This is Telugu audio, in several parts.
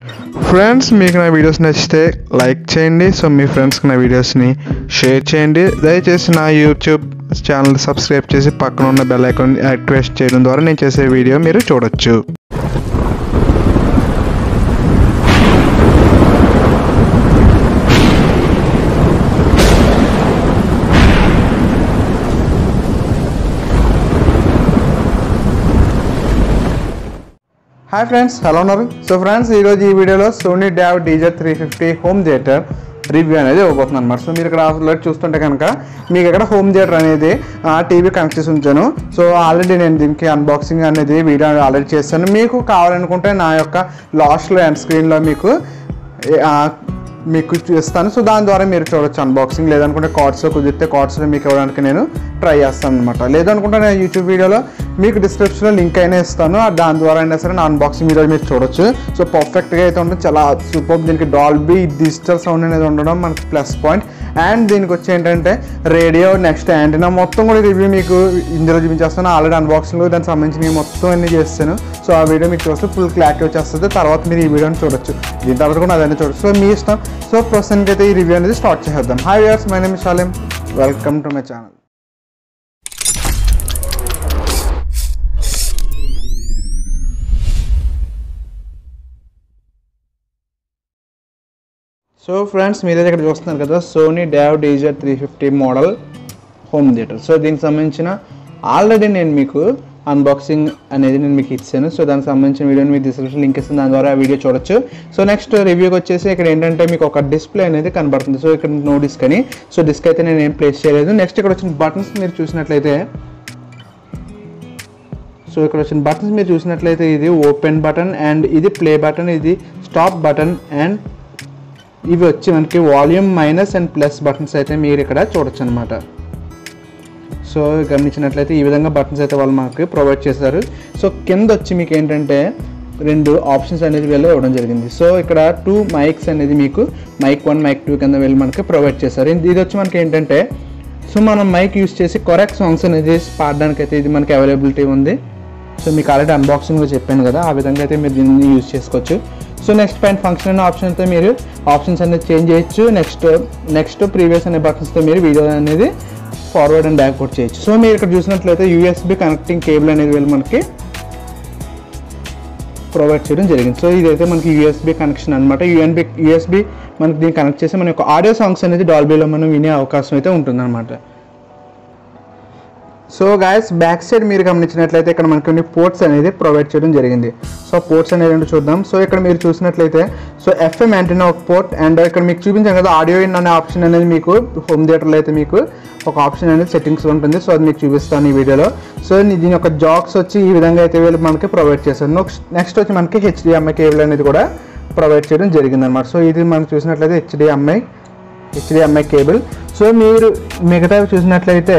ఫ్రెండ్స్, మీకు నా వీడియోస్ నచ్చితే లైక్ చేయండి. సో మీ ఫ్రెండ్స్కి నా వీడియోస్ని షేర్ చేయండి. దయచేసి నా యూట్యూబ్ ఛానల్ సబ్స్క్రైబ్ చేసి పక్కన ఉన్న బెల్ ఐకాన్ యాక్టివేట్ చేయడం ద్వారా నేను చేసే వీడియో మీరు చూడొచ్చు. హాయ్ ఫ్రెండ్స్, ఎలా ఉన్నారు? సో ఫ్రెండ్స్, ఈరోజు ఈ వీడియోలో Sony DAV DJ350 home theatre review అనేది ఇవ్వబోతుంది అనమాట. సో మీరు ఇక్కడ ఆల్రెడీ చూస్తుంటే కనుక మీకు ఇక్కడ హోమ్ థియేటర్ అనేది టీవీ కనెక్ట్ చేసి ఉంచాను. సో ఆల్రెడీ నేను దీనికి అన్బాక్సింగ్ అనేది వీడియో ఆల్రెడీ చేస్తాను. మీకు కావాలనుకుంటే నా యొక్క లాస్ట్లో ఎండ్ స్క్రీన్లో మీకు ఇస్తాను. సో దాని ద్వారా మీరు చూడొచ్చు అన్బాక్సింగ్. లేదనుకుంటే కార్డ్స్లో కుదిరితే కార్డ్స్లో మీకు ఇవ్వడానికి నేను ట్రై చేస్తాను అనమాట. లేదనుకుంటే నేను యూట్యూబ్ వీడియోలో మీకు డిస్క్రిప్షన్లో లింక్ అయినా ఇస్తాను. దాని ద్వారా అయినా సరే నా అన్బాక్సింగ్ వీడియో మీరు చూడొచ్చు. సో పర్ఫెక్ట్గా అయితే ఉంటుంది, చాలా సూపర్. దీనికి డాల్బీ డిజిటల్ సౌండ్ అనేది ఉండడం మనకి ప్లస్ పాయింట్. అండ్ దీనికి వచ్చి ఏంటంటే రేడియో, నెక్స్ట్ యాంటీనా మొత్తం కూడా రివ్యూ మీకు ఇందులో చూపించేస్తాను. ఆల్రెడీ అన్బాక్సింగ్లో దానికి సంబంధించి మొత్తం అన్నీ చేస్తాను. సో ఆ వీడియో మీకు చూస్తే ఫుల్ క్లారిటీ వచ్చేస్తుంది. తర్వాత మీరు ఈ వీడియోని చూడొచ్చు. దీని తర్వాత కూడా అదన్నీ చూడొచ్చు. సో మీ ఇష్టం. సో ప్రస్తుతానికి అయితే ఈ రివ్యూ అనేది స్టార్ట్ చేద్దాం. Hi viewers, my name is Shalim. Welcome to my channel. So friends, మీరైతే ఇక్కడ చూస్తున్నారు కదా Sony DAV DJ350 model home theatre. So దీనికి సంబంధించిన ఆల్రెడీ నేను మీకు అన్బాక్సింగ్ అనేది నేను మీకు ఇచ్చాను. సో దానికి సంబంధించిన వీడియోని మీకు డిస్క్రిప్షన్ లింక్ ఇస్తాను, దాని ద్వారా ఆ వీడియో చూడొచ్చు. సో నెక్స్ట్ రివ్యూకి వచ్చేసి ఇక్కడ ఏంటంటే మీకు ఒక డిస్ప్లే అనేది కనబడుతుంది. సో ఇక్కడ నో డిస్క్ అని. సో డిస్క్ అయితే నేను ఏం ప్లేస్ చేయలేదు. నెక్స్ట్ ఇక్కడ వచ్చిన బటన్స్ మీరు చూసినట్లయితే ఇది ఓపెన్ బటన్, అండ్ ఇది ప్లే బటన్, ఇది స్టాప్ బటన్, అండ్ ఇవి వచ్చి మనకి volume minus and plus buttons అయితే మీరు ఇక్కడ చూడొచ్చు అనమాట. సో గమనించినట్లయితే ఈ విధంగా బటన్స్ అయితే వాళ్ళు మనకి ప్రొవైడ్ చేశారు. సో కింద వచ్చి మీకు ఏంటంటే 2 ఆప్షన్స్ అనేది వీళ్ళు ఇవ్వడం జరిగింది. సో ఇక్కడ 2 మైక్స్ అనేది మీకు మైక్ 1 మైక్ 2 కింద వీళ్ళు మనకి ప్రొవైడ్ చేశారు. ఇది వచ్చి మనకి ఏంటంటే సో మనం మైక్ యూస్ చేసి కరెక్ట్ సాంగ్స్ అనేది పాడడానికి అయితే ఇది మనకి అవైలబిలిటీ ఉంది. సో మీకు ఆల్రెడీ అన్బాక్సింగ్లో చెప్పాను కదా, ఆ విధంగా అయితే మీరు దీన్ని యూజ్ చేసుకోవచ్చు. సో నెక్స్ట్ పైన ఫంక్షన్ అనే ఆప్షన్ అయితే మీరు ఆప్షన్స్ అనేది చేంజ్ చేయొచ్చు. నెక్స్ట్ ప్రీవియస్ అనే బటన్స్తో మీరు వీడియో అనేది ఫార్వర్డ్ అండ్ బ్యాక్వర్డ్ చేయొచ్చు. సో మీరు ఇక్కడ చూసినట్లయితే USB కనెక్టింగ్ కేబుల్ అనేది వీళ్ళు మనకి ప్రొవైడ్ చేయడం జరిగింది. సో ఇదైతే మనకి USB కనెక్షన్ అనమాట. USB మనకి దీన్ని కనెక్ట్ చేసి మన యొక్క ఆడియో సాంగ్స్ అనేది డాల్బీలో మనం వినే అవకాశం అయితే ఉంటుందన్నమాట. సో గాయస్, బ్యాక్ సైడ్ మీరు గమనించినట్లయితే ఇక్కడ మనకి కొన్ని పోర్ట్స్ అనేది ప్రొవైడ్ చేయడం జరిగింది. సో పోర్ట్స్ అనేది ఏంటో చూద్దాం. సో ఇక్కడ మీరు చూసినట్లయితే సో FM యాంటీనా ఒక పోర్ట్, అండ్ ఇక్కడ మీకు చూపించాను కదా ఆడియో ఇన్ అనే ఆప్షన్ అనేది మీకు హోమ్ థియేటర్లో అయితే మీకు ఒక ఆప్షన్ అనేది సెట్టింగ్స్ ఉంటుంది. సో అది మీకు చూపిస్తాను ఈ వీడియోలో. సో దీని యొక్క జాక్స్ వచ్చి ఈ విధంగా అయితే వీళ్ళు మనకి ప్రొవైడ్ చేశారు. నెక్స్ట్ వచ్చి మనకి HDMI కేబుల్ అనేది కూడా ప్రొవైడ్ చేయడం జరిగింది అనమాట. సో ఇది మనం చూసినట్లయితే HDMI కేబుల్. సో మీరు మిగతావి చూసినట్లయితే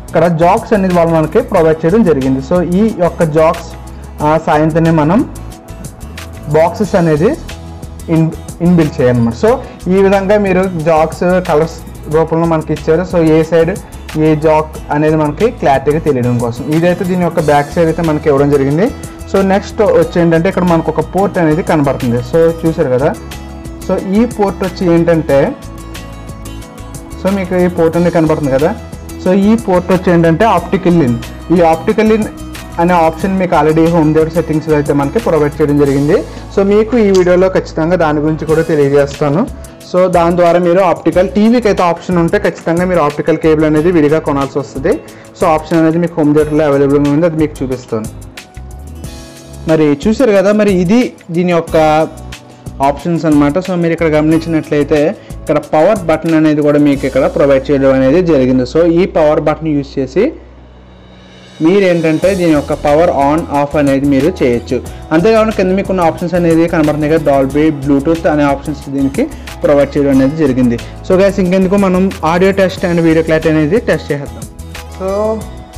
ఇక్కడ జాక్స్ అనేది వాళ్ళు మనకి ప్రొవైడ్ చేయడం జరిగింది. సో ఈ యొక్క జాక్స్ సాయంత్రమే మనం బాక్సెస్ అనేది ఇన్బిల్డ్ చేయాలన్నమాట. సో ఈ విధంగా మీరు జాక్స్ కలర్స్ రూపంలో మనకి ఇచ్చారు. సో ఏ సైడ్ ఏ జాక్ అనేది మనకి క్లారిటీగా తెలియడం కోసం ఇదైతే దీని యొక్క బ్యాక్ సైడ్ అయితే మనకి ఇవ్వడం జరిగింది. సో నెక్స్ట్ వచ్చి ఏంటంటే ఇక్కడ మనకు ఒక పోర్ట్ అనేది కనబడుతుంది. సో చూసారు కదా. సో ఈ పోర్ట్ వచ్చి ఏంటంటే సో మీకు ఈ పోర్ట్ అనేది కనబడుతుంది కదా. సో ఈ పోర్ట్ వచ్చి ఏంటంటే ఆప్టికల్ ఇన్. ఈ ఆప్టికల్ ఇన్ అనే ఆప్షన్ మీకు ఆల్రెడీ హోమ్ థియేటర్ సెట్టింగ్స్లో అయితే మనకి ప్రొవైడ్ చేయడం జరిగింది. సో మీకు ఈ వీడియోలో ఖచ్చితంగా దాని గురించి కూడా తెలియజేస్తాను. సో దాని ద్వారా మీరు ఆప్టికల్ టీవీకి అయితే ఆప్షన్ ఉంటే ఖచ్చితంగా మీరు ఆప్టికల్ కేబుల్ అనేది విడిగా కొనాల్సి వస్తుంది. సో ఆప్షన్ అనేది మీకు హోమ్ థియేటర్లో అవైలబుల్గా ఉంది, అది మీకు చూపిస్తాను. మరి చూసారు కదా, మరి ఇది దీని యొక్క ఆప్షన్స్ అనమాట. సో మీరు ఇక్కడ గమనించినట్లయితే ఇక్కడ పవర్ బటన్ అనేది కూడా మీకు ఇక్కడ ప్రొవైడ్ చేయడం అనేది జరిగింది. సో ఈ పవర్ బటన్ యూజ్ చేసి మీరేంటంటే దీని యొక్క పవర్ ఆన్ ఆఫ్ అనేది మీరు చేయొచ్చు. అంతేకాకుండా కింద మీకు ఉన్న ఆప్షన్స్ అనేది కనబడుతున్నాయి కదా, డాల్బీ, బ్లూటూత్ అనే ఆప్షన్స్ దీనికి ప్రొవైడ్ చేయడం అనేది జరిగింది. సో గైస్, ఇంకెందుకు మనం audio test and video clarity అనేది టెస్ట్ చేద్దాం.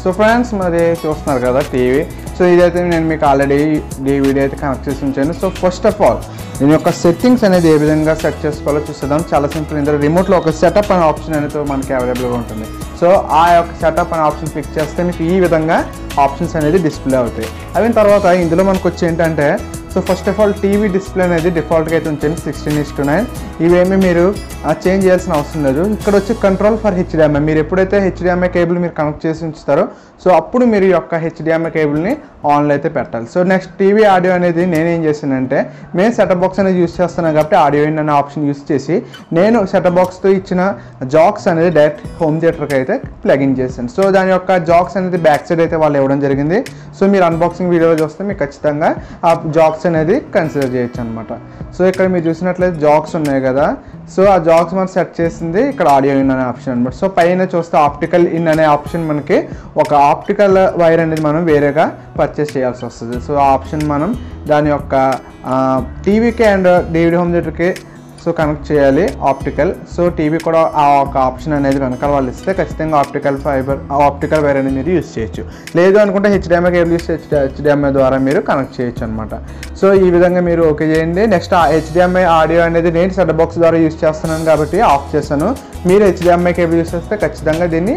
సో ఫ్రెండ్స్, మరి చూస్తున్నారు కదా టీవీ. సో ఇదైతే నేను మీకు ఆల్రెడీ వీడియో అయితే కనెక్ట్ చేసి ఉంచాను. సో ఫస్ట్ ఆఫ్ ఆల్ దీని యొక్క సెట్టింగ్స్ అనేది ఏ విధంగా సెట్ చేసుకోవాలో చూసేద్దాం. చాలా సింపుల్. ఇందులో రిమోట్లో ఒక సెటప్ అనే ఆప్షన్ అనేది మనకి అవైలబుల్గా ఉంటుంది. సో ఆ యొక్క సెటప్ అనే ఆప్షన్ క్లిక్ చేస్తే మీకు ఈ విధంగా ఆప్షన్స్ అనేది డిస్ప్లే అవుతాయి. అయిన తర్వాత ఇందులో మనకు వచ్చి ఏంటంటే so first of all TV display అనేది డిఫాల్ట్గా అయితే ఉంచండి 16:9. ఇవేమీ మీరు చేంజ్ చేయాల్సిన అవసరం లేదు. ఇక్కడ వచ్చి కంట్రోల్ ఫర్ హెచ్డిఎంఐ, మీరు ఎప్పుడైతే హెచ్డిఎంఐ కేబుల్ మీరు కనెక్ట్ చేసి ఉంచుతారో సో అప్పుడు మీరు ఈ యొక్క హెచ్డిఎంఐ కేబుల్ని ఆన్లో అయితే పెట్టాలి. సో నెక్స్ట్ టీవీ ఆడియో అనేది నేనేం చేశానంటే, మేము సెటప్ బాక్స్ అనేది యూస్ చేస్తున్నాం కాబట్టి ఆడియో ఇన్ అనే ఆప్షన్ యూస్ చేసి నేను సెటప్ బాక్స్తో ఇచ్చిన జాక్స్ అనేది డైరెక్ట్ హోమ్ థియేటర్కి అయితే ప్లగిన్ చేశాను. సో దాని యొక్క జాక్స్ అనేది బ్యాక్ సైడ్ అయితే వాళ్ళు ఇవ్వడం జరిగింది. సో మీరు అన్బాక్సింగ్ వీడియోలో చూస్తే మీకు ఖచ్చితంగా ఆ జాక్స్ అనేది కన్సిడర్ చేయొచ్చు అనమాట. సో ఇక్కడ మీరు చూసినట్లయితే జాక్స్ ఉన్నాయి కదా, సో ఆ జాక్స్ మనం సెట్ చేసింది ఇక్కడ ఆడియో ఇన్ అనే ఆప్షన్ అనమాట. సో పైన చూస్తే ఆప్టికల్ ఇన్ అనే ఆప్షన్, మనకి ఒక ఆప్టికల్ వైర్ అనేది మనం వేరేగా పర్చేస్ చేయాల్సి వస్తుంది. సో ఆ ఆప్షన్ మనం దాని యొక్క టీవీకి అండ్ DVD హోమ్ థియేటర్కి సో కనెక్ట్ చేయాలి ఆప్టికల్. సో టీవీ కూడా ఆ ఒక ఆప్షన్ అనేది వెనకాల వాళ్ళు ఇస్తే ఖచ్చితంగా ఆప్టికల్ వైర్ అనేది మీరు యూస్ చేయొచ్చు. లేదు అనుకుంటే హెచ్డిఎంఐ కేబుల్ యూస్ హెచ్డిఎంఐ ద్వారా మీరు కనెక్ట్ చేయొచ్చు అనమాట. సో ఈ విధంగా మీరు ఓకే చేయండి. నెక్స్ట్ ఆ హెచ్డిఎంఐ ఆడియో అనేది నేను సెటప్ బాక్స్ ద్వారా యూస్ చేస్తున్నాను కాబట్టి ఆఫ్ చేశాను. మీరు హెచ్డిఎంఐ కేబుల్ యూస్ చేస్తే ఖచ్చితంగా దీన్ని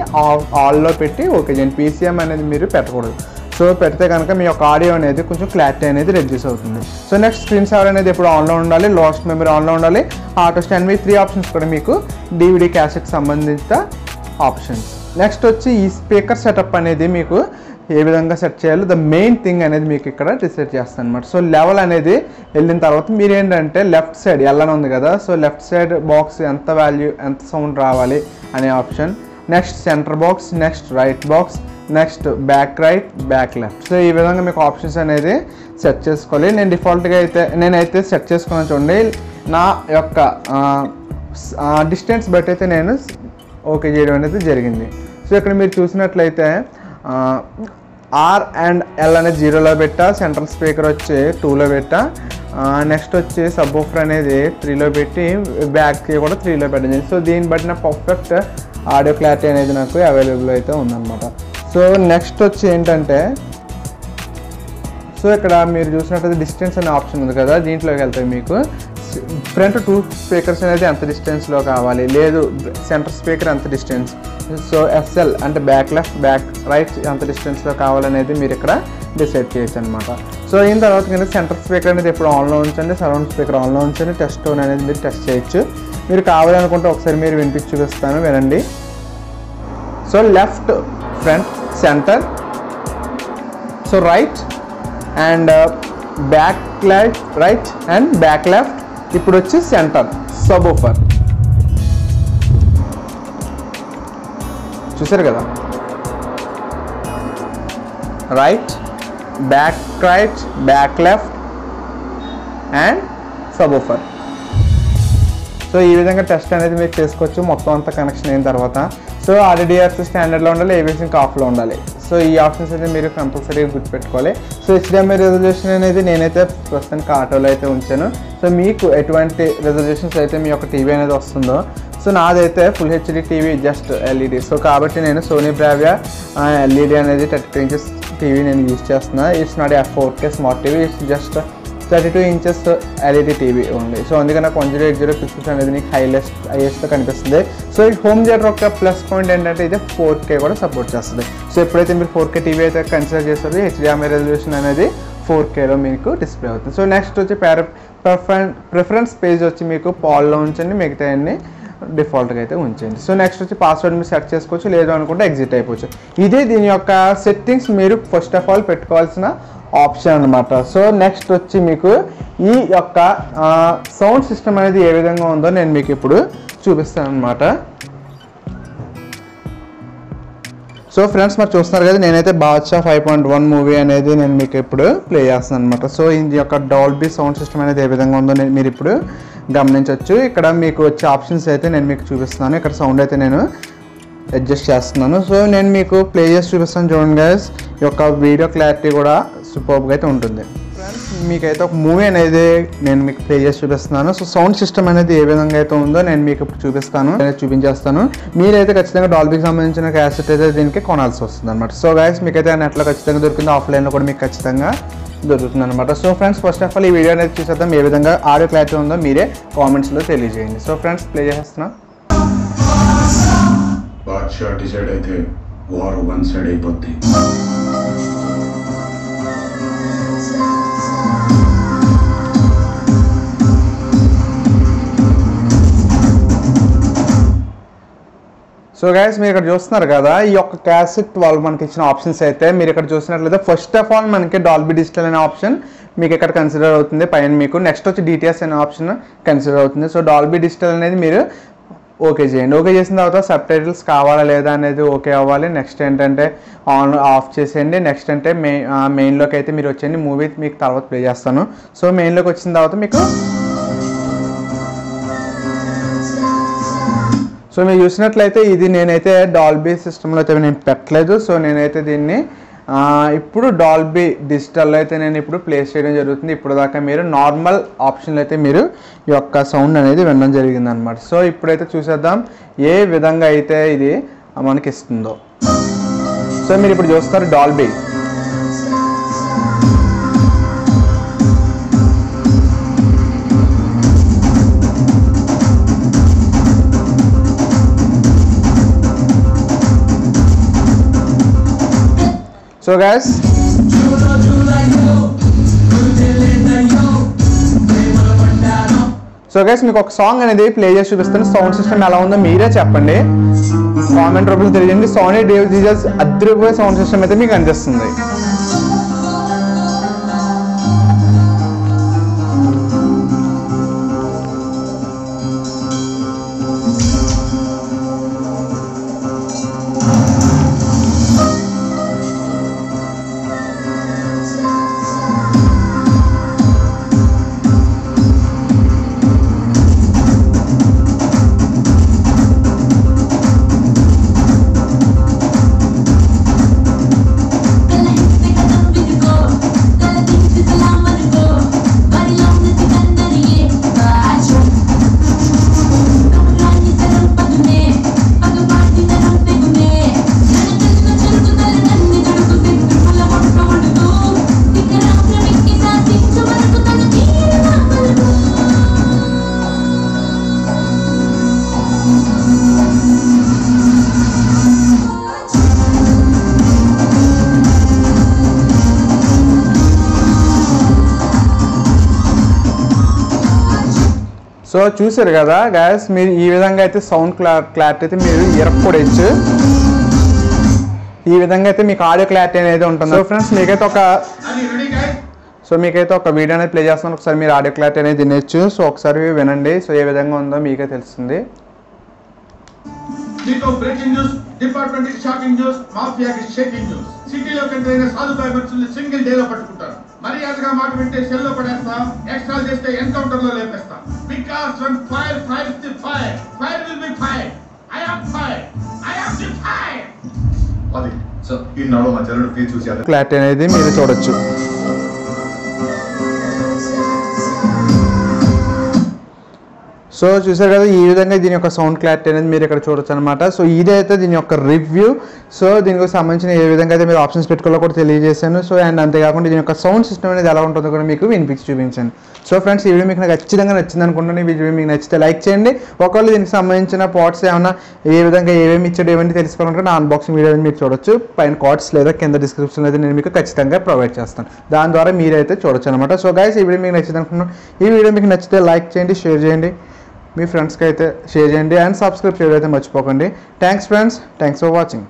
ఆల్లో పెట్టి ఓకే చేయండి. PCM అనేది మీరు పెట్టకూడదు. సో పెడితే కనుక మీ యొక్క ఆడియో అనేది కొంచెం క్లారిటీ అనేది రెడ్యూస్ అవుతుంది. సో నెక్స్ట్ స్క్రీన్ సేవర్ అనేది ఎప్పుడు ఆన్లో ఉండాలి, లాస్ట్ మెమరీ ఆన్లో ఉండాలి, ఆటో స్టాండ్ మీ 3 ఆప్షన్స్ కూడా మీకు DVD క్యాసెట్ సంబంధిత ఆప్షన్స్. నెక్స్ట్ వచ్చి ఈ స్పీకర్ సెటప్ అనేది మీకు ఏ విధంగా సెట్ చేయాలో ద మెయిన్ థింగ్ అనేది మీకు ఇక్కడ డిసైడ్ చేస్తాను అనమాట. సో లెవెల్ అనేది వెళ్ళిన తర్వాత మీరు ఏంటంటే లెఫ్ట్ సైడ్ ఎల్లని ఉంది కదా, సో లెఫ్ట్ సైడ్ బాక్స్ ఎంత వాల్యూ ఎంత సౌండ్ రావాలి అనే option, next centre box, next right box, next back right, back left. So ఈ విధంగా మీకు ఆప్షన్స్ అనేది సెట్ చేసుకోవాలి. నేను డిఫాల్ట్గా నేనైతే సెట్ చేసుకున్నాను చూడండి. నా యొక్క డిస్టెన్స్ బట్టి అయితే నేను ఓకే చేయడం అనేది జరిగింది. సో ఇక్కడ మీరు చూసినట్లయితే R అండ్ L అనేది 0లో పెట్టా, సెంట్రల్ స్పీకర్ వచ్చి 2లో పెట్టా, నెక్స్ట్ వచ్చి సబ్ వూఫర్ అనేది 3లో పెట్టి, బ్యాక్కి కూడా 3లో పెట్టింది. సో దీన్ని బట్టి నా పర్ఫెక్ట్ ఆడియో క్లారిటీ అనేది నాకు అవైలబుల్ అయితే ఉందన్నమాట. సో నెక్స్ట్ వచ్చి ఏంటంటే, సో ఇక్కడ మీరు చూసినట్లయితే డిస్టెన్స్ అనే ఆప్షన్ ఉంది కదా, దీంట్లోకి వెళ్తాయి మీకు ఫ్రంట్ 2 స్పీకర్స్ అనేది ఎంత డిస్టెన్స్లో కావాలి, లేదు సెంటర్ స్పీకర్ ఎంత డిస్టెన్స్, సో SL అంటే బ్యాక్ లెఫ్ట్ బ్యాక్ రైట్ ఎంత డిస్టెన్స్లో కావాలనేది మీరు ఇక్కడ డిసైడ్ చేయొచ్చు అనమాట. సో అయిన తర్వాత కింద సెంటర్ స్పీకర్ అనేది ఎప్పుడు ఆన్లో ఉంచండి, సరౌండ్ స్పీకర్ ఆన్లో ఉంచండి, టెస్ట్ టోన్ అనేది మీరు టెస్ట్ చేయొచ్చు. మీరు కావాలనుకుంటే ఒకసారి మీరు వినిపించి చూపిస్తాను, వినండి. So left front centre, so right and back right and back left. ఇప్పుడు వచ్చి సెంటర్ సబ్ వూఫర్ చూసారు కదా, right back left and sub woofer. So ఈ విధంగా టెస్ట్ అనేది మీరు చేసుకోవచ్చు మొత్తం అంతా కనెక్షన్ అయిన తర్వాత. సో RDRC స్టాండర్డ్లో ఉండాలి, AVS ఆఫ్లో ఉండాలి. సో ఈ ఆప్షన్స్ అయితే మీరు కంపల్సరీగా గుర్తుపెట్టుకోవాలి. సో HDMI రెజల్యూషన్ అనేది నేనైతే ప్రస్తుతానికి ఆటోలో అయితే ఉంచాను. సో మీకు ఎటువంటి రెజల్యూషన్స్ అయితే మీ యొక్క టీవీ అనేది వస్తుందో, సో నాదైతే full HD TV just LED. So కాబట్టి నేను సోనీ బ్రావియా LED అనేది 32 ఇంచెస్ టీవీ నేను యూజ్ చేస్తున్నాను. It's not 4K smart TV, it's just 32 inches LED TV ఉంది. సో అందుకని నాకు 1080 పిక్సెల్స్ అనేది నీకు హైయెస్ట్గా కనిపిస్తుంది. సో ఈ హోమ్ థియేటర్ యొక్క ప్లస్ పాయింట్ ఏంటంటే ఇది 4K కూడా సపోర్ట్ చేస్తుంది. సో ఎప్పుడైతే మీరు 4K టీవీ అయితే కన్సిడర్ చేస్తారో HDMI రెజల్యూషన్ అనేది 4Kలో మీకు డిస్ప్లే అవుతుంది. సో నెక్స్ట్ వచ్చి ప్రిఫరెన్స్ పేజ్ వచ్చి మీకు పాల్లో ఉంచండి, మిగతా అన్ని డిఫాల్ట్గా అయితే ఉంచండి. సో నెక్స్ట్ వచ్చి పాస్వర్డ్ మీరు సెట్ చేసుకోవచ్చు, లేదు అనుకుంటే ఎగ్జిట్ అయిపోవచ్చు. ఇదే దీని యొక్క సెట్టింగ్స్ మీరు ఫస్ట్ ఆఫ్ ఆల్ పెట్టుకోవాల్సిన ఆప్షన్ అనమాట. సో నెక్స్ట్ వచ్చి మీకు ఈ యొక్క సౌండ్ సిస్టమ్ అనేది ఏ విధంగా ఉందో నేను మీకు ఇప్పుడు చూపిస్తాను అనమాట. సో ఫ్రెండ్స్ మరి చూస్తున్నారు కదా, నేనైతే బాద్షా 5.1 మూవీ అనేది నేను మీకు ఇప్పుడు ప్లే చేస్తాను అనమాట. సో ఇది యొక్క డాల్బీ సౌండ్ సిస్టమ్ అనేది ఏ విధంగా ఉందో మీరు ఇప్పుడు గమనించవచ్చు. ఇక్కడ మీకు వచ్చే ఆప్షన్స్ అయితే నేను మీకు చూపిస్తున్నాను. ఇక్కడ సౌండ్ అయితే నేను అడ్జస్ట్ చేస్తున్నాను. సో నేను మీకు ప్లే చేసి చూపిస్తాను చూడండి గైస్. ఈ యొక్క వీడియో క్లారిటీ కూడా సూపర్గా అయితే ఉంటుంది. ఫ్రెండ్స్ మీకైతే ఒక మూవీ అనేది నేను మీకు ప్లే చేసి చూపిస్తున్నాను. సో సౌండ్ సిస్టమ్ అనేది ఏ విధంగా అయితే ఉందో నేను మీకు ఇప్పుడు చూపించేస్తాను. మీరైతే ఖచ్చితంగా డాల్బీకి సంబంధించిన క్యాసెట్ అయితే దీనికి కొనాల్సి వస్తుంది అనమాట. సో గైస్ మీకైతే నెట్లో ఖచ్చితంగా దొరికింది, ఆఫ్లైన్లో కూడా మీకు ఖచ్చితంగా దొరుకుతుంది అనమాట. So friends first of all ఈ వీడియో అనేది చూసేద్దాం, ఏ విధంగా ఆడియో క్లారిటీ ఉందో మీరే కామెంట్స్లో తెలియజేయండి. సో ఫ్రెండ్స్ ప్లే చేస్తున్నా. బాద్షా డిసైడ్ అయితే వార్ వన్ సైడ్ అయిపోద్ది. సో గైస్ మీరు ఇక్కడ చూస్తున్నారు కదా, ఈ యొక్క క్యాసెట్ వాళ్ళు మనకి ఇచ్చిన ఆప్షన్స్ అయితే మీరు ఇక్కడ చూసినట్లయితే ఫస్ట్ ఆఫ్ ఆల్ మనకి డాల్బీ డిజిటల్ అనే ఆప్షన్ మీకు ఇక్కడ కన్సిడర్ అవుతుంది. పైన మీకు నెక్స్ట్ వచ్చి డిటిఎస్ అనే ఆప్షన్ కన్సిడర్ అవుతుంది. సో డాల్బీ డిజిటల్ అనేది మీరు ఓకే చేయండి. ఓకే చేసిన తర్వాత సబ్ టైటిల్స్ కావాలా లేదా అనేది ఓకే అవ్వాలి. నెక్స్ట్ ఏంటంటే ఆన్ ఆఫ్ చేసేయండి. నెక్స్ట్ అంటే మెయిన్లోకి అయితే మీరు వచ్చేయండి. మూవీ మీకు తర్వాత ప్లే చేస్తాను. సో మెయిన్లోకి వచ్చిన తర్వాత మీకు సో మీరు చూసినట్లయితే ఇది నేనైతే డాల్బీ సిస్టంలో అయితే నేను పెట్టలేదు. సో నేనైతే దీన్ని ఇప్పుడు డాల్బీ డిజిటల్లో అయితే నేను ఇప్పుడు ప్లేస్ చేయడం జరుగుతుంది. ఇప్పుడు దాకా మీరు నార్మల్ ఆప్షన్లో అయితే మీరు ఈ యొక్క సౌండ్ అనేది వినడం జరిగింది అనమాట. సో ఇప్పుడైతే చూసేద్దాం ఏ విధంగా అయితే ఇది మనకి ఇస్తుందో. సో మీరు ఇప్పుడు చూస్తారు డాల్బీ. సో గైస్ మీకు ఒక సాంగ్ అనేది ప్లే చేసి చూపిస్తాను. సౌండ్ సిస్టమ్ ఎలా ఉందో మీరే చెప్పండి, కామెంట్ రూపంలో తెలియజేయండి. సోనీ డీజెస్ అద్భుతమైన సౌండ్ సిస్టమ్ అయితే మీకు అనిపిస్తుంది. సో చూసారు కదా గాయస్, మీరు ఈ విధంగా అయితే సౌండ్ క్లారిటీ అయితే మీరు ఇరక్కొడచ్చు. ఈ విధంగా అయితే మీకు ఆడియో క్లారిటీ అనేది ఉంటుంది. సో ఫ్రెండ్స్ మీకైతే ఒక వీడియో అనేది ప్లే చేస్తాను. ఒకసారి మీరు ఆడియో క్లారిటీ అనేది తినచ్చు. సో ఒకసారి వినండి. సో ఏ విధంగా ఉందో మీకే తెలుస్తుంది. Breaking news, department shocking news, మాఫియాకి షేకింగ్ న్యూస్. సిటీలోకి ఎంటర్ సాధుబాయి మనుషుల్ని సింగిల్ డేలో పట్టుకుంటారు. మర్యాదగా మాట వింటే సెల్లో పడేస్తాం, ఎక్స్ట్రా చేస్తే ఎన్కౌంటర్ లో లేపేస్తాం. Because when fire fights the fire, fire will be fire. I am fire, I am the fire. అది సో ఈ నాలో మా చెల్లెడు ఫేస్ చూసి క్లారిటీ అనేది మీరు చూడొచ్చు. సో చూసారు కదా, ఈ విధంగా దీని యొక్క సౌండ్ క్లారిటీ అనేది మీరు ఇక్కడ చూడొచ్చు అనమాట. సో ఇదైతే దీని యొక్క రివ్యూ. సో దీనికి సంబంధించిన ఏ విధంగా అయితే మీరు ఆప్షన్స్ పెట్టుకోవాలో కూడా తెలియజేశాను. సో అండ్ అంతేకాకుండా దీని యొక్క సౌండ్ సిస్టమ్ అనేది ఎలా ఉంటుందో కూడా మీకు వినిపించి చూపించాను. సో ఫ్రెండ్స్ ఈ వీడియో మీకు ఖచ్చితంగా నచ్చింది అనుకుంటున్నాను. ఈ వీడియో మీకు నచ్చితే లైక్ చేయండి. ఒకవేళ దీనికి సంబంధించిన పార్ట్స్ ఏమైనా ఏ విధంగా ఏమేమి ఇచ్చాడు ఏమని తెలుసుకోవాలంటే నా అన్బాక్సింగ్ వీడియో మీరు చూడొచ్చు. పైన కార్డ్స్ లేదా కింద డిస్క్రిప్షన్ అయితే నేను మీకు ఖచ్చితంగా ప్రొవైడ్ చేస్తాను. దాని ద్వారా మీరైతే చూడొచ్చు అనమాట. సో గైస్ ఈ వీడియో మీకు నచ్చింది అనుకుంటున్నాను. ఈ వీడియో మీకు నచ్చితే లైక్ చేయండి, షేర్ చేయండి, మీ ఫ్రెండ్స్కి అయితే షేర్ చేయండి అండ్ సబ్స్క్రైబ్ చేయడం అయితే మర్చిపోకండి. Thanks friends, thanks for watching.